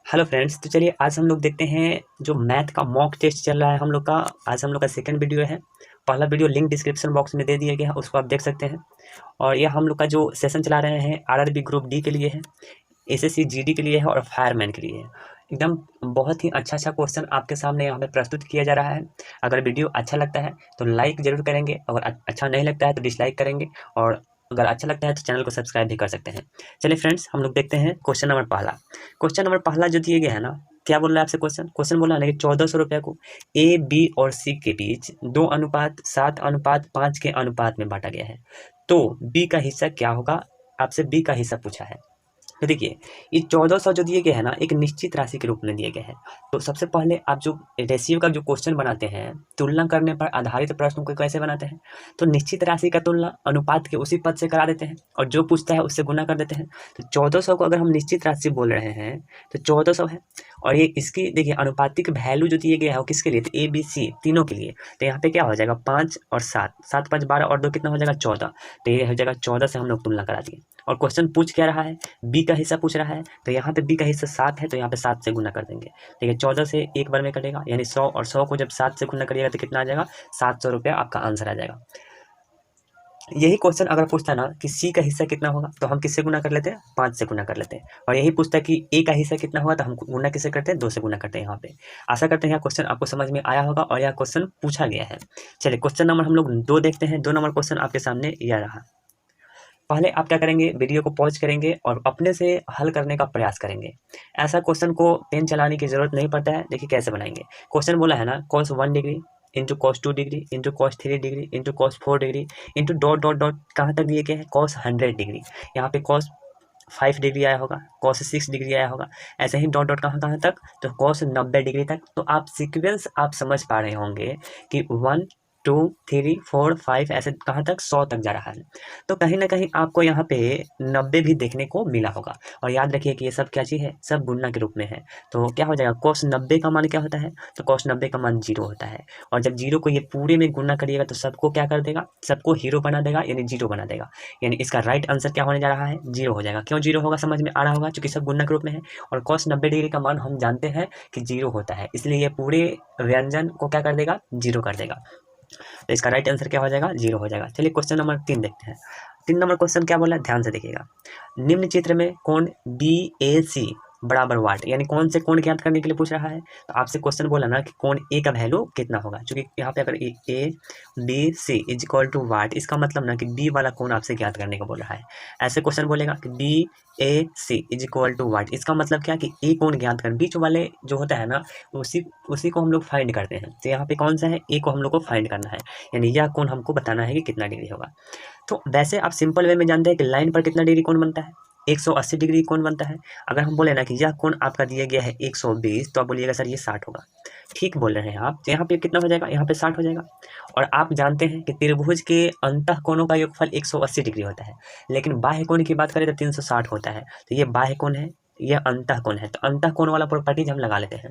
Hello friends, तो चलिए आज हम लोग देखते हैं जो मैथ का मॉक टेस्ट चल रहा है हम लोग का। आज हम लोग का सेकंड वीडियो है। पहला वीडियो लिंक डिस्क्रिप्शन बॉक्स में दे दिया गया है, उसको आप देख सकते हैं। और यह हम लोग का जो सेशन चला रहे हैं आरआरबी ग्रुप डी के लिए है, एसएससी जीडी के लिए है और फायरमैन के लिए है। एकदम बहुत ही अच्छा क्वेश्चन आपके सामने यहाँ पे प्रस्तुत किया जा रहा है। अगर वीडियो अच्छा लगता है तो लाइक जरूर करेंगे, अगर अच्छा नहीं लगता है तो डिसलाइक करेंगे, और अगर अच्छा लगता है तो चैनल को सब्सक्राइब भी कर सकते हैं। चलिए फ्रेंड्स, हम लोग देखते हैं क्वेश्चन नंबर पहला। क्वेश्चन नंबर पहला जो दिए गए है ना, क्या बोल रहा है आपसे क्वेश्चन बोल रहा है कि 1400 रुपये को ए बी और सी के बीच 2:7:5 के अनुपात में बांटा गया है, तो बी का हिस्सा क्या होगा। आपसे बी का हिस्सा पूछा है। तो देखिए, ये 1400 जो दिए गए हैं ना, एक निश्चित राशि के रूप में दिए गए हैं। तो सबसे पहले आप जो रेशियो का जो क्वेश्चन बनाते हैं, तुलना करने पर आधारित प्रश्नों को कैसे बनाते हैं, तो निश्चित राशि का तुलना अनुपात के उसी पद से करा देते हैं और जो पूछता है उससे गुना कर देते हैं। तो 1400 को अगर हम निश्चित राशि बोल रहे हैं तो 1400 है। और ये इसकी देखिए अनुपातिक वैल्यू जो दिए गए है वो किसके लिए, तो ए बी सी तीनों के लिए। तो यहाँ पे क्या हो जाएगा, 5 और 7, 7 5 12 और 2 कितना हो जाएगा, 14। तो ये हो जाएगा 14 से हम लोग तुलना करा दिए। और क्वेश्चन पूछ क्या रहा है, बी का हिस्सा पूछ रहा है। तो यहाँ पे बी का हिस्सा 7 है, तो यहाँ पे 7 से गुना कर देंगे। ठीक है, 14 से एक बार में कटेगा, यानी 100, और 100 को जब 7 से गुना करिएगा तो कितना आ जाएगा, 700 रुपया आपका आंसर आ जाएगा। यही क्वेश्चन अगर पूछता ना कि सी का हिस्सा कितना होगा, तो हम किससे गुना कर लेते हैं, 5 से गुना कर लेते हैं। और यही पूछता है कि ए का हिस्सा कितना होगा, तो हम गुना किससे करते हैं, 2 से गुना करते हैं यहाँ पे। आशा करते हैं यह क्वेश्चन आपको समझ में आया होगा और यह क्वेश्चन पूछा गया है। चलिए क्वेश्चन नंबर हम लोग 2 देखते हैं। 2 नंबर क्वेश्चन आपके सामने यह रहा। पहले आप क्या करेंगे, वीडियो को पॉज करेंगे और अपने से हल करने का प्रयास करेंगे। ऐसा क्वेश्चन को पेन चलाने की जरूरत नहीं पड़ता है। देखिए कैसे बनाएंगे। क्वेश्चन बोला है ना, cos 1 degree into cos 2 degree into cos 3 degree into cos 4 degree into dot dot dot कहाँ तक दिए गए हैं, cos 100 डिग्री। यहाँ पे cos 5 डिग्री आया होगा, cos 6 डिग्री आया होगा, ऐसे ही डॉट डॉट कहाँ कहाँ तक, तो cos 90 डिग्री तक। तो आप सीक्वेंस आप समझ पा रहे होंगे कि 1 2 3 4 5 ऐसे कहाँ तक, 100 तक जा रहा है। तो कहीं ना कहीं आपको यहाँ पे 90 भी देखने को मिला होगा। और याद रखिए कि ये सब क्या चीज़ है, सब गुणा के रूप में है। तो क्या हो जाएगा, cos 90 का मान क्या होता है, तो cos 90 का मान 0 होता है। और जब 0 को ये पूरे में गुणा करिएगा तो सबको क्या कर देगा, सबको हीरो बना देगा, यानी 0 बना देगा। यानी इसका राइट आंसर क्या होने जा रहा है, 0 हो जाएगा। क्यों 0 होगा, समझ में आ रहा होगा, क्योंकि सब गुणा के रूप में है। और cos 90 डिग्री का मान हम जानते हैं कि 0 होता है, इसलिए ये पूरे व्यंजन को क्या कर देगा, 0 कर देगा। तो इसका राइट आंसर क्या हो जाएगा, 0 हो जाएगा। चलिए क्वेश्चन नंबर 3 देखते हैं। 3 नंबर क्वेश्चन क्या बोला है, ध्यान से देखिएगा। निम्न चित्र में कोण बी ए सी बराबर वाट, यानी कौन से कोण ज्ञात करने के लिए पूछ रहा है। तो आपसे क्वेश्चन बोला ना कि कोण ए का वैल्यू कितना होगा, क्योंकि यहाँ पे अगर A B C is equal to what, इसका मतलब ना कि बी वाला कोण आपसे ज्ञात करने को बोल रहा है। ऐसे क्वेश्चन बोलेगा कि B A C is equal to what, इसका मतलब क्या कि ए कोण ज्ञात कर, बीच वाले जो होता है ना उसी उसी को हम लोग फाइंड करते हैं। तो यहाँ पे कौन सा है, ए को हम लोग को फाइंड करना है, यानी यह कोण हमको बताना है कि कितना डिग्री होगा। तो वैसे आप सिंपल वे में जानते हैं कि लाइन पर कितना डिग्री कोण बनता है, 180 डिग्री कोण बनता है। अगर हम बोले ना कि यह कोण आपका दिया गया है 120, तो आप बोलिएगा सर ये 60 होगा। ठीक बोल रहे हैं आप। तो यहाँ पे कितना हो जाएगा, यहाँ पे 60 हो जाएगा। और आप जानते हैं कि त्रिभुज के अंतः कोणों का योगफल 180 डिग्री होता है, लेकिन बाह्य कोण की बात करें तो 360 होता है। तो ये बाह्य कोण है, यह अंतः कोण है। तो अंतः कोण वाला प्रॉपर्टीज हम लगा लेते हैं।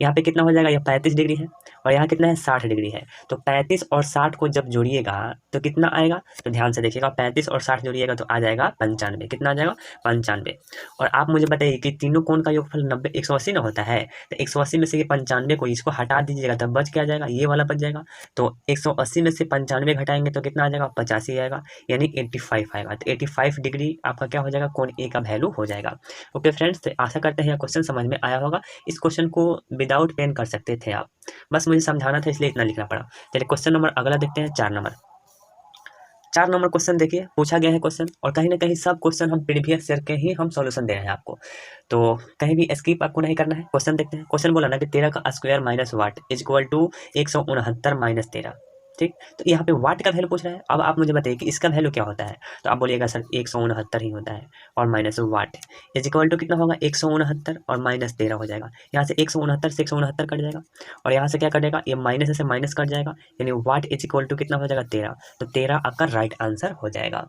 यहाँ पे कितना हो जाएगा, यह 35 डिग्री है और यहाँ कितना है, 60 डिग्री है। तो 35 और 60 को जब जोड़िएगा तो कितना आएगा, तो ध्यान से देखिएगा, 35 और 60 जोड़िएगा तो आ जाएगा 95। कितना आ जाएगा, 95। और आप मुझे बताइए कि तीनों कोण का योगफल 90 180 ना होता है, तो 180 में से ये 95 को इसको हटा दीजिएगा तब बच क्या जाएगा, ये वाला बच जाएगा। तो 180 में से 95 घटाएंगे तो कितना आ जाएगा, 85 आएगा, यानी 85 आएगा। तो 85 डिग्री आपका क्या हो जाएगा, कोण ए का वैल्यू हो जाएगा। ओके फ्रेंड्स, तो आशा करते हैं यह क्वेश्चन समझ में आया होगा। इस क्वेश्चन को विदाउट पेन कर सकते थे आप, बस मुझे समझाना था इसलिए इतना लिखना पड़ा। चलिए क्वेश्चन नंबर अगला देखते हैं, 4 नंबर। 4 नंबर क्वेश्चन देखिए, पूछा गया है क्वेश्चन, और कहीं ना कहीं सब क्वेश्चन हम प्रीवियस ईयर के ही हम सॉल्यूशन दे रहे हैं आपको, तो कहीं भी स्किप आपको नहीं करना है। क्वेश्चन देखते हैं। क्वेश्चन बोला ना कि 13 का square minus what is equal to 169 minus 13। ठीक, तो यहाँ पे वाट का वैल्यू पूछ रहा है। अब आप मुझे बताइए कि इसका वैल्यू क्या होता है, तो आप बोलिएगा सर 169 ही होता है, और minus what is equal to कितना होगा, 169 और माइनस 13 हो जाएगा। यहाँ से 169 से 169 कट जाएगा, और यहाँ से क्या कटेगा, ये माइनस से माइनस कट जाएगा, यानी वाट इज इक्वल टू कितना हो जाएगा, 13। तो 13 आपका राइट आंसर हो जाएगा।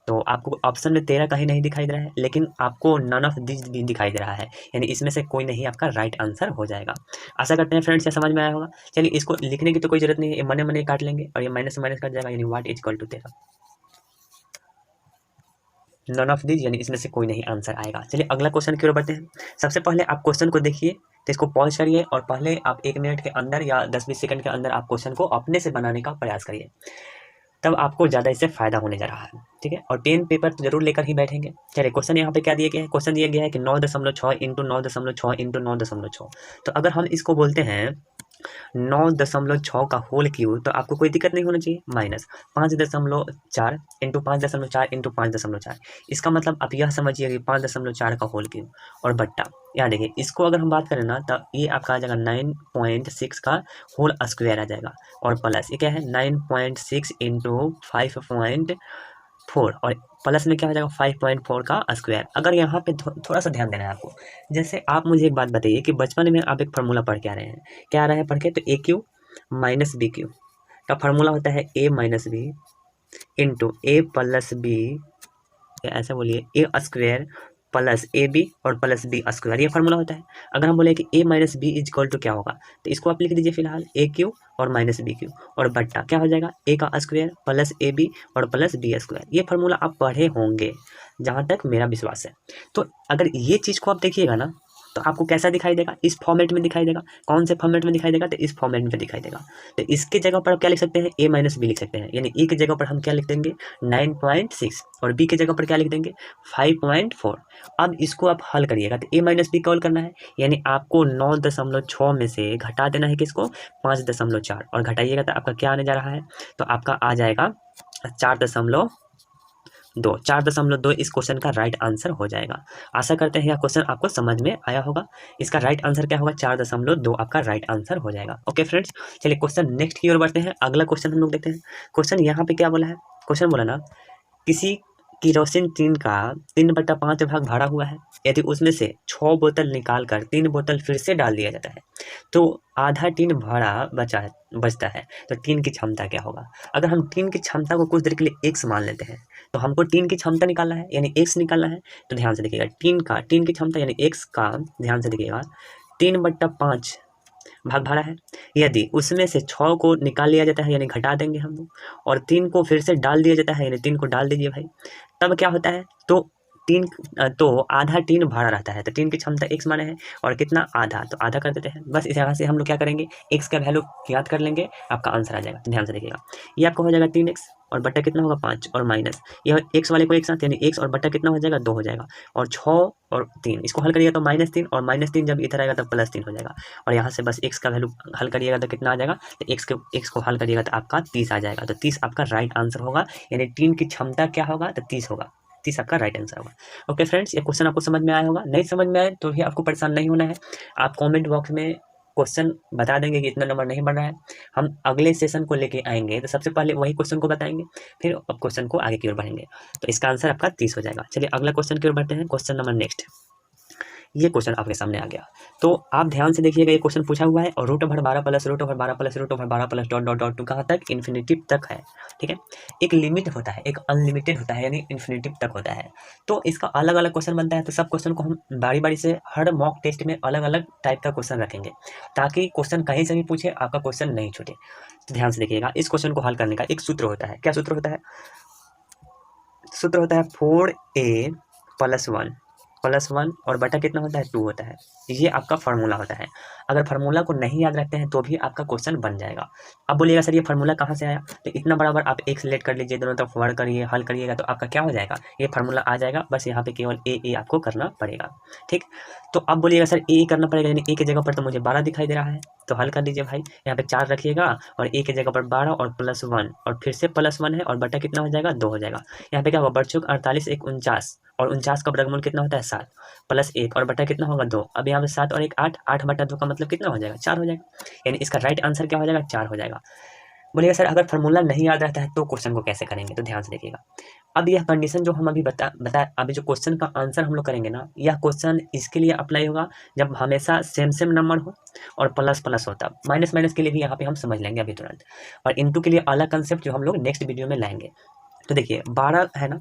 तो आपको ऑप्शन में 13 कहीं नहीं दिखाई दे रहा है, लेकिन आपको नन ऑफ दिस भी दिखाई दे रहा है, यानी इसमें से कोई नहीं आपका राइट आंसर हो जाएगा। आशा करते हैं फ्रेंड्स ये समझ में आया होगा। चलिए इसको लिखने की तो कोई जरूरत नहीं है, ये मने मने काट लेंगे और ये माइनस से माइनस कट जाएगा, यानी what is equal to 13। None of this, यानी इसमें से कोई नहीं आंसर आएगा। चलिए अगला क्वेश्चन की ओर बढ़ते हैं। सबसे पहले आप क्वेश्चन को देखिए, तो इसको पॉज करिए और पहले आप 1 मिनट के अंदर या 10-20 सेकंड के अंदर आप क्वेश्चन को अपने से बनाने का प्रयास करिए, तब आपको ज़्यादा इससे फायदा होने जा रहा है, ठीक है। और पेन पेपर तो जरूर लेकर ही बैठेंगे। चलिए क्वेश्चन यहाँ पे क्या दिया गया है, क्वेश्चन दिया गया है कि 9.6 इंटू 9.6 इंटू 9.6। तो अगर हम इसको बोलते हैं 9.6 का होल क्यूब, तो आपको कोई दिक्कत नहीं होना चाहिए, माइनस 5.4 इंटू 5.4 इंटू 5.4। इसका मतलब आप यह समझिए कि 5.4 का होल क्यूब और बट्टा, यहाँ देखिए इसको अगर हम बात करें ना, तो ये आपका आ जाएगा 9.6 का होल स्क्वायर आ जाएगा, और प्लस ये क्या है 9.6 इंटू 5.4, और प्लस में क्या हो जाएगा 5.4 का स्क्वायर। अगर यहाँ पे थोड़ा सा ध्यान देना है आपको। जैसे आप मुझे एक बात बताइए कि बचपन में आप एक फार्मूला पढ़ के आ रहे हैं, क्या आ रहा है पढ़ के, तो A cube minus B cube का फार्मूला होता है A minus B into A plus B, ऐसा बोलिए A square plus A B और प्लस बी स्क्वायर, ये फार्मूला होता है। अगर हम बोले कि A minus B is equal to क्या होगा, तो इसको आप लिख दीजिए फिलहाल ए क्यू और माइनस बी क्यू, और बट्टा क्या हो जाएगा ए का स्क्वायर प्लस ए बी और प्लस बी स्क्वायर। ये फार्मूला आप पढ़े होंगे जहाँ तक मेरा विश्वास है। तो अगर ये चीज़ को आप देखिएगा ना, तो आपको कैसा दिखाई देगा, इस फॉर्मेट में दिखाई देगा। कौन से फॉर्मेट में दिखाई देगा, तो इस फॉर्मेट में दिखाई देगा। तो इसके जगह पर आप क्या लिख सकते हैं, ए माइनस बी लिख सकते हैं, यानी ए की जगह पर हम क्या लिख देंगे 9.6, और बी की जगह पर क्या लिख देंगे 5.4। अब इसको आप हल करिएगा, तो ए माइनस बी कॉल करना है, यानी आपको 9.6 में से घटा देना है किसको 5.4, और घटाइएगा तो आपका क्या आने जा रहा है, तो आपका आ जाएगा 4.2। 4.2 इस क्वेश्चन का राइट आंसर हो जाएगा। आशा करते हैं यह क्वेश्चन आपको समझ में आया होगा। इसका राइट आंसर क्या होगा 4.2 आपका राइट आंसर हो जाएगा। ओके फ्रेंड्स, चलिए क्वेश्चन नेक्स्ट की ओर बढ़ते हैं। अगला क्वेश्चन हम लोग देखते हैं। क्वेश्चन यहाँ पे क्या बोला है, क्वेश्चन बोला ना किसी केरोसिन टीन का 3/5 भाग भरा हुआ है, यदि उसमें से 6 बोतल निकाल कर 3 बोतल फिर से डाल दिया जाता है तो आधा टीन भरा बचता है, तो टीन की क्षमता क्या होगा। अगर हम टीन की क्षमता को कुछ देर के लिए x मान लेते हैं, तो हमको टीन की क्षमता निकालना है, यानी x निकालना है। तो ध्यान से देखिएगा, टीन की क्षमता यानी x का, ध्यान से देखिएगा 3/5 भाग भरा है, यदि उसमें से 6 को निकाल लिया जाता है यानी घटा देंगे हम लोग, और 3 को फिर से डाल दिया जाता है यानी 3 को डाल दीजिए भाई, तब क्या होता है, तो आधा टीन भरा रहता है। तो टीन की क्षमता x माने है, और कितना आधा, तो आधा कर देते हैं। बस इस तरह से हम लोग क्या करेंगे x का वैल्यू याद कर लेंगे, आपका आंसर आ जाएगा। ध्यान से देखिएगा, ये आपका हो जाएगा 3x और बट्टा कितना होगा 5 और माइनस ये x वाले को एक साथ, यानी x और बट्टा कितना हो जाएगा 2 हो जाएगा, और 6 और 3 इसको हल करिएगा तो -3, और -3 जब इधर आएगा तो +3 हो जाएगा, और यहाँ से बस x का वैल्यू हल करिएगा तो कितना आ जाएगा, तो x को हल करिएगा तो आपका 30 आ जाएगा। तो 30 आपका राइट आंसर होगा, यानी टीन की क्षमता क्या होगा, तो 30 होगा। 30 आपका राइट आंसर होगा। ओके फ्रेंड्स, ये क्वेश्चन आपको समझ में आया होगा। नहीं समझ में आए तो भी आपको परेशान नहीं होना है, आप कमेंट बॉक्स में क्वेश्चन बता देंगे कि इतना नंबर नहीं बढ़ रहा है। हम अगले सेशन को लेके आएंगे तो सबसे पहले वही क्वेश्चन को बताएंगे, फिर अब क्वेश्चन को आगे की ओर बढ़ेंगे। तो इसका आंसर आपका 30 हो जाएगा। चलिए अगला क्वेश्चन की ओर बढ़ते हैं। क्वेश्चन नंबर नेक्स्ट, ये क्वेश्चन आपके सामने आ गया, तो आप ध्यान से देखिएगा। ये क्वेश्चन पूछा हुआ है और √12 plus √12 plus √12 plus dot dot dot to कहाँ तक, इन्फिनिटिव तक है, ठीक है। एक लिमिट होता है, एक अनलिमिटेड होता है, यानी इन्फिनिटिव तक होता है। तो इसका अलग अलग क्वेश्चन बनता है, तो सब क्वेश्चन को हम बारी बारी से हर मॉक टेस्ट में अलग अलग टाइप का क्वेश्चन रखेंगे, ताकि क्वेश्चन कहीं से भी पूछे आपका क्वेश्चन नहीं छूटे। तो ध्यान से देखिएगा, इस क्वेश्चन को हल करने का एक सूत्र होता है। क्या सूत्र होता है, सूत्र होता है 4a + 1 और बटा कितना होता है 2 होता है। ये आपका फार्मूला होता है। अगर फार्मूला को नहीं याद रखते हैं तो भी आपका क्वेश्चन बन जाएगा। अब बोलिएगा सर ये फार्मूला कहाँ से आया, तो इतना बराबर आप एक सिलेक्ट कर लीजिए, दोनों तरफ वर्ड करिए, हल करिएगा तो आपका क्या हो जाएगा, ये फार्मूला आ जाएगा। बस यहाँ पे केवल ए आपको करना पड़ेगा, ठीक। तो अब बोलिएगा सर ए करना पड़ेगा, यानी ए की जगह पर तो मुझे 12 दिखाई दे रहा है, तो हल कर लीजिए भाई। यहाँ पे 4 रखिएगा और ए की जगह पर 12 और +1 और फिर से +1 है, और बटा कितना हो जाएगा 2 हो जाएगा। यहाँ पे क्या होगा, 48 1 49, और 49 का वर्गमूल कितना होता है 7 +1 और बटा कितना होगा 2। अब यहाँ पे 7 और 1 8, 8 बटा 2 का मतलब कितना हो जाएगा 4 हो जाएगा, यानी इसका राइट आंसर क्या हो जाएगा 4 हो जाएगा। बोलिएगा सर अगर फार्मूला नहीं याद रहता है तो क्वेश्चन को कैसे करेंगे, तो ध्यान से देखिएगा। अब यह कंडीशन जो हम अभी बता अभी जो क्वेश्चन का आंसर हम लोग करेंगे ना, यह क्वेश्चन इसके लिए अप्लाई होगा जब हमेशा सेम नंबर हो और प्लस होता। माइनस के लिए भी यहाँ पे हम समझ लेंगे अभी तुरंत, और इनटू के लिए अलग कंसेप्ट जो हम लोग नेक्स्ट वीडियो में लाएंगे। तो देखिए 12 है ना,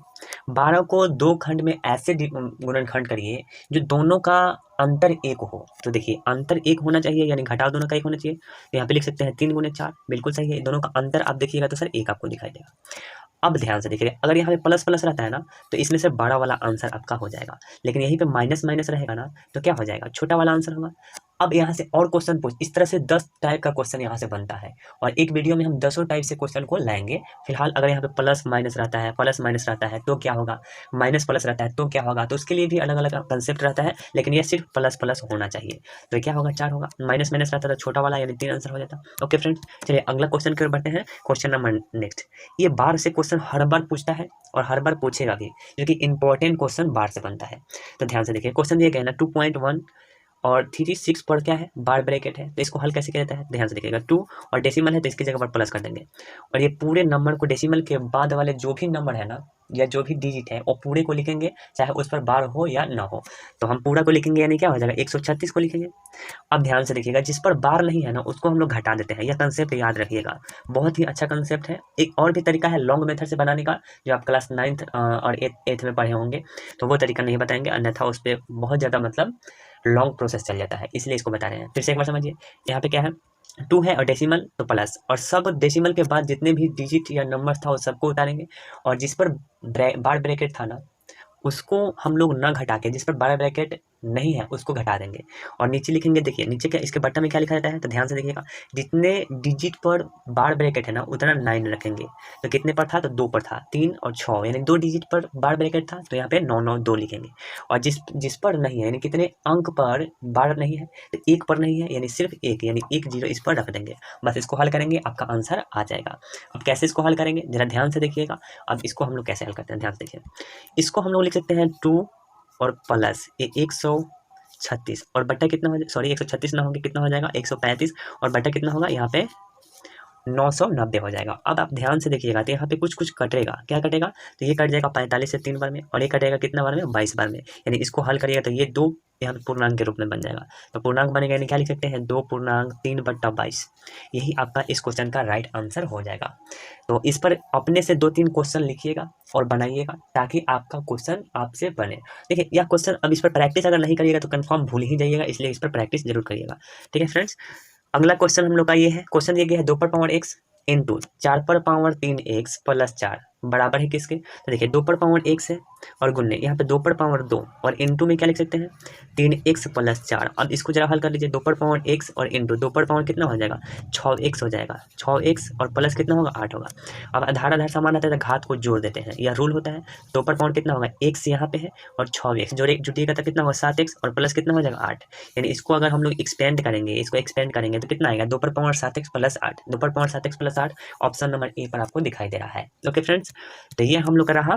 12 को 2 खंड में ऐसे गुणनखंड करिए जो दोनों का अंतर 1 हो। तो देखिए अंतर 1 होना चाहिए, यानी घटाव दोनों का 1 होना चाहिए। तो यहाँ पे लिख सकते हैं 3 × 4, बिल्कुल सही है। दोनों का अंतर आप देखिएगा तो सर 1 आपको दिखाई देगा। अब ध्यान से देखिए, अगर यहाँ पे प्लस प्लस रहता है ना तो इसमें से बड़ा वाला आंसर आपका हो जाएगा, लेकिन यहीं पे माइनस माइनस रहेगा ना तो क्या हो जाएगा, छोटा वाला आंसर होगा। अब यहाँ से और क्वेश्चन पूछ, इस तरह से 10 टाइप का क्वेश्चन यहाँ से बनता है, और एक वीडियो में हम 10 टाइप से क्वेश्चन को लाएंगे। फिलहाल अगर यहाँ पे प्लस माइनस रहता है, प्लस माइनस रहता है तो क्या होगा, माइनस प्लस रहता है तो क्या होगा, तो उसके लिए भी अलग अलग कंसेप्ट रहता है, लेकिन ये सिर्फ प्लस प्लस होना चाहिए। तो क्या होगा, 4 होगा। माइनस माइनस रहता है तो छोटा वाला, यानी 3 आंसर हो जाता। ओके फ्रेंड्स, चलिए अगला क्वेश्चन की ओर बढ़ते हैं। क्वेश्चन नंबर नेक्स्ट, ये बार से क्वेश्चन हर बार पूछता है और हर बार पूछेगा भी, क्योंकि इंपॉर्टेंट क्वेश्चन बार से बनता है। तो ध्यान से देखिए, क्वेश्चन दिया गया है ना 2.1 और 36 पर क्या है, बार ब्रैकेट है, तो इसको हल कैसे किया जाता है, ध्यान से देखिएगा। 2 और डेसिमल है तो इसकी जगह पर प्लस कर देंगे, और ये पूरे नंबर को डेसिमल के बाद वाले जो भी नंबर है ना या जो भी डिजिट है वो पूरे को लिखेंगे, चाहे उस पर बार हो या ना हो। तो हम पूरा को लिखेंगे, यानी क्या हो जाएगा, 136 को लिखेंगे। अब ध्यान से देखिएगा, जिस पर बार नहीं है ना उसको हम लोग घटा देते हैं, यह कंसेप्ट याद रखिएगा, बहुत ही अच्छा कंसेप्ट है। एक और भी तरीका है लॉन्ग मेथड से बनाने का, जो आप क्लास 9th और 8th में पढ़े होंगे, तो वो तरीका नहीं बताएंगे, अन्यथा उस पर बहुत ज़्यादा मतलब लॉन्ग प्रोसेस चल जाता है, इसलिए इसको बता रहे हैं। फिर से एक बार समझिए, यहाँ पे क्या है, 2 है और डेसिमल तो प्लस, और सब डेसिमल के बाद जितने भी डिजिट या नंबर था वो सबको उतारेंगे, और जिस पर बार ब्रैकेट था ना उसको हम लोग ना घटा के, जिस पर बार ब्रैकेट नहीं है उसको घटा देंगे, और नीचे लिखेंगे। देखिए नीचे क्या, इसके बटन में क्या लिखा जाता है, तो ध्यान से देखिएगा, जितने डिजिट पर बार ब्रैकेट है ना उतना 9 रखेंगे। तो कितने पर था, तो 2 पर था, 3 और 6, यानी 2 डिजिट पर बार ब्रैकेट था, तो यहाँ पे 9 9 2 लिखेंगे। और जिस जिस पर नहीं है, यानी कितने अंक पर बार नहीं है, तो 1 पर नहीं है, यानी सिर्फ 1, यानी 1 0 इस पर रख देंगे। बस इसको हल करेंगे, आपका आंसर आ जाएगा। अब कैसे इसको हल करेंगे, जरा ध्यान से देखिएगा। अब इसको हम लोग कैसे हल करते हैं, ध्यान से देखिए। इसको हम लोग लिख सकते हैं 2 और प्लस ये 136 और बट्टा कितना हो जाएगा, सॉरी 136 ना होगा, कितना हो जाएगा 135, और बट्टा कितना होगा यहाँ पे 990 हो जाएगा। अब आप ध्यान से देखिएगा, तो यहाँ पे कुछ कुछ कटेगा, क्या कटेगा, तो ये कट जाएगा 45 से 3 बार में, और ये कटेगा कितना बार में, 22 बार में, यानी इसको हल करिएगा तो ये 2 यहाँ पे पूर्णांक के रूप में बन जाएगा। तो पूर्णांक बनेगा, यानी क्या लिख सकते हैं, 2.3/22। यही आपका इस क्वेश्चन का राइट आंसर हो जाएगा। तो इस पर अपने से 2-3 क्वेश्चन लिखिएगा और बनाइएगा, ताकि आपका क्वेश्चन आपसे बने। देखिए यह क्वेश्चन, अब इस पर प्रैक्टिस अगर नहीं करिएगा तो कंफर्म भूल ही जाइएगा, इसलिए इस पर प्रैक्टिस जरूर करिएगा। ठीक है फ्रेंड्स, अगला क्वेश्चन हम लोग का ये है, क्वेश्चन दिया गया है 2 पर पावर x इंटू 4 पर पावर 3x प्लस 4 बराबर है किसके, तो देखिए 2 पर पावर x है और गुन्ने यहाँ पे 2 पर पावर 2, और इंटू में क्या लिख सकते हैं 3x प्लस 4। अब इसको जरा हल कर लीजिए, 2 पर पावर x और इंटू 2 पर पावर कितना हो जाएगा 6x हो जाएगा, 6x और प्लस कितना होगा 8 होगा। अब आधार आधार समान रहता है तो घात को जोड़ देते हैं, यह रूल होता है। 2 पर पावर कितना होगा x यहाँ पे है, और 6x जुड़िएगा तो कितना होगा 7x, और प्लस कितना हो जाएगा 8, यानी इसको अगर हम लोग एक्सपेंड करेंगे, इसको एक्सपेंड करेंगे तो कितना आएगा 2 पर पावर 7x प्लस 8, 2 पर power 7x plus 8 option number A पर आपको दिखाई दे रहा है। ओके फ्रेंड्स, तो ये हम लोग का रहा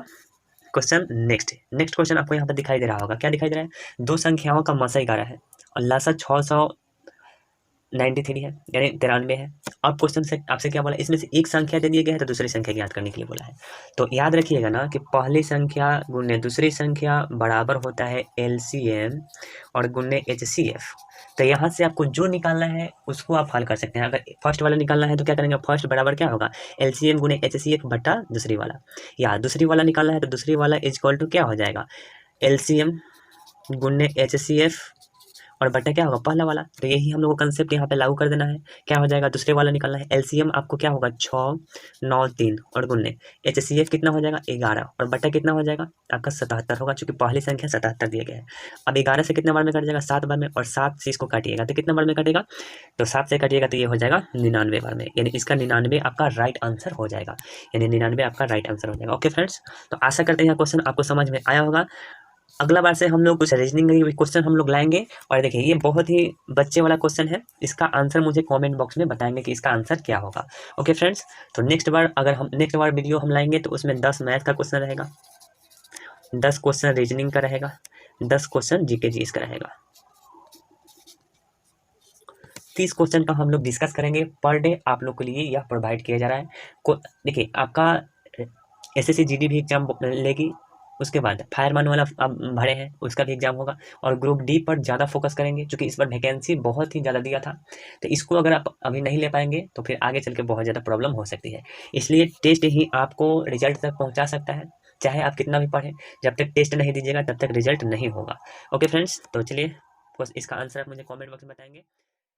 क्वेश्चन। नेक्स्ट क्वेश्चन आपको यहाँ पर दिखाई दे रहा होगा, क्या दिखाई दे रहा है, दो संख्याओं का मसा 11 है और लासा 693 है, यानी 93 है। अब क्वेश्चन से आपसे क्या बोला, इसमें से एक संख्या दे दिया गया है तो दूसरी संख्या ज्ञात करने के लिए बोला है। तो याद रखिएगा ना कि पहली संख्या गुने दूसरी संख्या बराबर होता है LCM और गुने HCF। तो यहाँ से आपको जो निकालना है उसको आप हल कर सकते हैं। अगर फर्स्ट वाला निकालना है तो क्या करेंगे, फर्स्ट बराबर क्या होगा LCM गुने HCF बटा दूसरी वाला, या दूसरी वाला निकालना है तो दूसरी वाला इज इक्वल टू क्या हो जाएगा LCM गुने HCF और बटा क्या होगा पहला वाला। तो यही हम लोग को कंसेप्ट यहाँ पे लागू कर देना है। क्या हो जाएगा, दूसरे वाला निकालना है, LCM आपको क्या होगा 6 9 3 और गुन्ने HCF कितना हो जाएगा 11 और बटा कितना हो जाएगा आपका 77 होगा, क्योंकि पहली संख्या 77 दिया गया है। अब 11 से कितने बार में कट जाएगा 7 बार में, और 7 से इसको काटिएगा तो कितने बार में कटेगा, तो 7 से काटिएगा तो ये हो जाएगा 99 बार में, यानी इसका 99 आपका राइट आंसर हो जाएगा, यानी 99 आपका राइट आंसर हो जाएगा। ओके फ्रेंड्स, तो आशा करते हैं क्वेश्चन आपको समझ में आया होगा। अगला बार से हम लोग कुछ रीजनिंग क्वेश्चन हम लोग लाएंगे, और देखिए ये बहुत ही बच्चे वाला क्वेश्चन है, इसका आंसर मुझे कमेंट बॉक्स में बताएंगे कि इसका आंसर क्या होगा। ओके फ्रेंड्स, तो नेक्स्ट बार वीडियो हम लाएंगे तो उसमें 10 मैथ का क्वेश्चन रहेगा, 10 क्वेश्चन रीजनिंग का रहेगा, 10 क्वेश्चन जीके जीएस का रहेगा, 30 क्वेश्चन का हम लोग डिस्कस करेंगे पर डे। आप लोग के लिए यह प्रोवाइड किया जा रहा है। देखिए आपका SSC GD भी एग्जाम लेगी, उसके बाद फायरमैन वाला आप भरे हैं उसका भी एग्जाम होगा, और ग्रुप D पर ज़्यादा फोकस करेंगे क्योंकि इस पर वैकेंसी बहुत ही ज़्यादा दिया था। तो इसको अगर आप अभी नहीं ले पाएंगे तो फिर आगे चल के बहुत ज़्यादा प्रॉब्लम हो सकती है, इसलिए टेस्ट ही आपको रिजल्ट तक पहुँचा सकता है। चाहे आप कितना भी पढ़ें, जब तक टेस्ट नहीं दीजिएगा तब तक रिजल्ट नहीं होगा। ओके फ्रेंड्स, तो चलिए इसका आंसर आप मुझे कॉमेंट बॉक्स में बताएंगे।